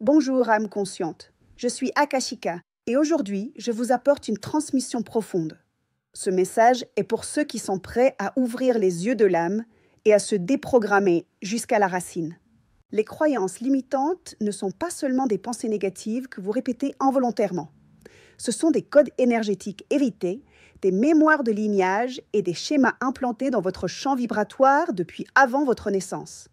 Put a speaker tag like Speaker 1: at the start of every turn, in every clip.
Speaker 1: Bonjour âme consciente, je suis Akashika et aujourd'hui je vous apporte une transmission profonde. Ce message est pour ceux qui sont prêts à ouvrir les yeux de l'âme et à se déprogrammer jusqu'à la racine. Les croyances limitantes ne sont pas seulement des pensées négatives que vous répétez involontairement. Ce sont des codes énergétiques hérités, des mémoires de lignage et des schémas implantés dans votre champ vibratoire depuis avant votre naissance.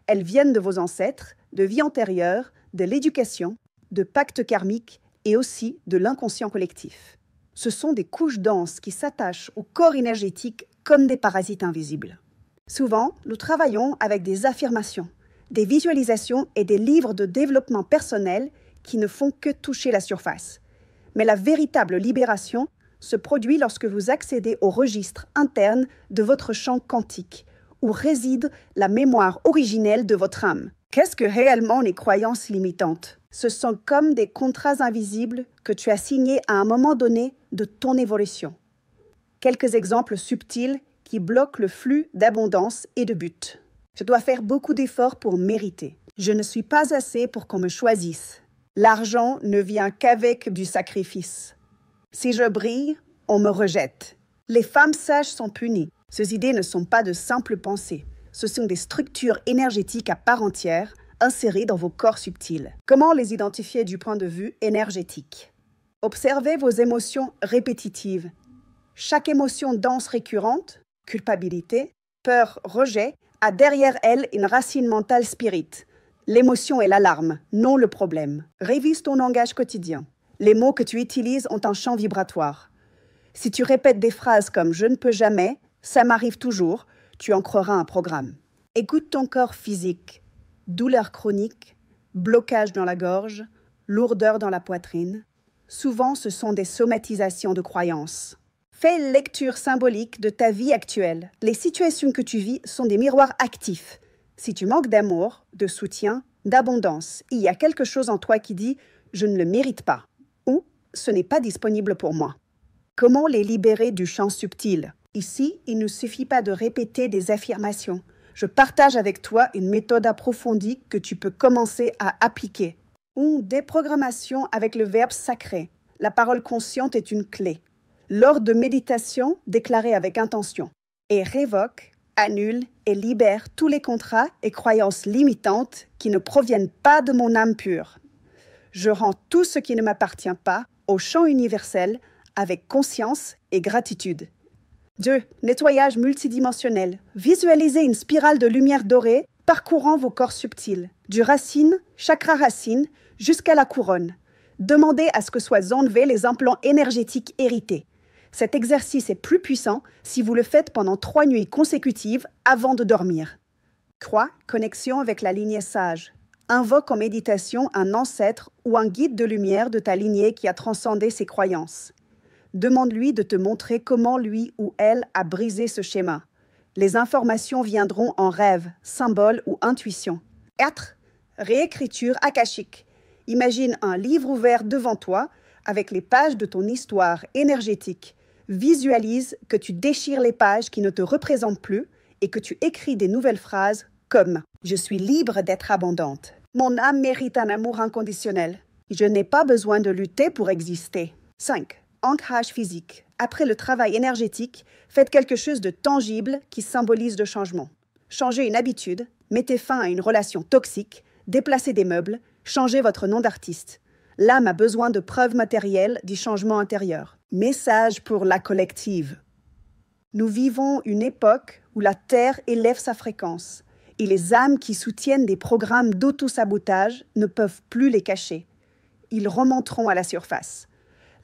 Speaker 1: Elles viennent de vos ancêtres, de vies antérieures, de l'éducation, de pactes karmiques et aussi de l'inconscient collectif. Ce sont des couches denses qui s'attachent au corps énergétique comme des parasites invisibles. Souvent, nous travaillons avec des affirmations, des visualisations et des livres de développement personnel qui ne font que toucher la surface. Mais la véritable libération se produit lorsque vous accédez au registre interne de votre champ quantique, où réside la mémoire originelle de votre âme. Qu'est-ce que réellement les croyances limitantes? Ce sont comme des contrats invisibles que tu as signés à un moment donné de ton évolution. Quelques exemples subtils qui bloquent le flux d'abondance et de but. Je dois faire beaucoup d'efforts pour mériter. Je ne suis pas assez pour qu'on me choisisse. L'argent ne vient qu'avec du sacrifice. Si je brille, on me rejette. Les femmes sages sont punies. Ces idées ne sont pas de simples pensées. Ce sont des structures énergétiques à part entière, insérées dans vos corps subtils. Comment les identifier du point de vue énergétique? Observez vos émotions répétitives. Chaque émotion dense récurrente, culpabilité, peur, rejet, a derrière elle une racine mentale spirit. L'émotion est l'alarme, non le problème. Révise ton langage quotidien. Les mots que tu utilises ont un champ vibratoire. Si tu répètes des phrases comme « je ne peux jamais »,« ça m'arrive toujours », tu en croiras un programme. Écoute ton corps physique. Douleur chronique, blocage dans la gorge, lourdeur dans la poitrine. Souvent, ce sont des somatisations de croyances. Fais une lecture symbolique de ta vie actuelle. Les situations que tu vis sont des miroirs actifs. Si tu manques d'amour, de soutien, d'abondance, il y a quelque chose en toi qui dit « je ne le mérite pas » ou « ce n'est pas disponible pour moi ». Comment les libérer du champ subtil? Ici, il ne suffit pas de répéter des affirmations. Je partage avec toi une méthode approfondie que tu peux commencer à appliquer. Ou déprogrammation avec le verbe sacré. La parole consciente est une clé. Lors de méditation, déclarez avec intention. Et révoque, annule et libère tous les contrats et croyances limitantes qui ne proviennent pas de mon âme pure. Je rends tout ce qui ne m'appartient pas au champ universel avec conscience et gratitude. 2. Nettoyage multidimensionnel. Visualisez une spirale de lumière dorée parcourant vos corps subtils, du racine, chakra racine, jusqu'à la couronne. Demandez à ce que soient enlevés les implants énergétiques hérités. Cet exercice est plus puissant si vous le faites pendant 3 nuits consécutives avant de dormir. 3. Connexion avec la lignée sage. Invoque en méditation un ancêtre ou un guide de lumière de ta lignée qui a transcendé ses croyances. Demande-lui de te montrer comment lui ou elle a brisé ce schéma. Les informations viendront en rêve, symbole ou intuition. 4. Réécriture akashique. Imagine un livre ouvert devant toi avec les pages de ton histoire énergétique. Visualise que tu déchires les pages qui ne te représentent plus et que tu écris des nouvelles phrases comme « Je suis libre d'être abondante. Mon âme mérite un amour inconditionnel. Je n'ai pas besoin de lutter pour exister. » 5. Ancrage physique. Après le travail énergétique, faites quelque chose de tangible qui symbolise le changement. Changez une habitude, mettez fin à une relation toxique, déplacez des meubles, changez votre nom d'artiste. L'âme a besoin de preuves matérielles du changement intérieur. Message pour la collective. Nous vivons une époque où la Terre élève sa fréquence et les âmes qui soutiennent des programmes d'auto-sabotage ne peuvent plus les cacher. Ils remonteront à la surface.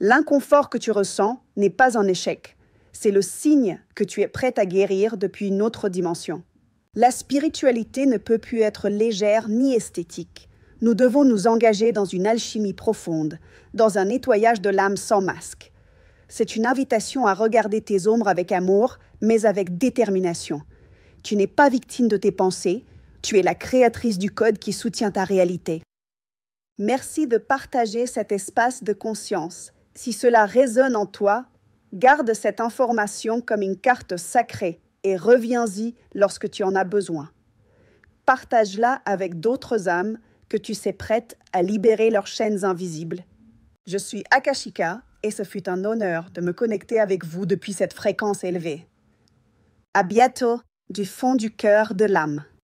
Speaker 1: L'inconfort que tu ressens n'est pas un échec. C'est le signe que tu es prête à guérir depuis une autre dimension. La spiritualité ne peut plus être légère ni esthétique. Nous devons nous engager dans une alchimie profonde, dans un nettoyage de l'âme sans masque. C'est une invitation à regarder tes ombres avec amour, mais avec détermination. Tu n'es pas victime de tes pensées, tu es la créatrice du code qui soutient ta réalité. Merci de partager cet espace de conscience. Si cela résonne en toi, garde cette information comme une carte sacrée et reviens-y lorsque tu en as besoin. Partage-la avec d'autres âmes que tu sais prête à libérer leurs chaînes invisibles. Je suis Akashika et ce fut un honneur de me connecter avec vous depuis cette fréquence élevée. À bientôt du fond du cœur de l'âme.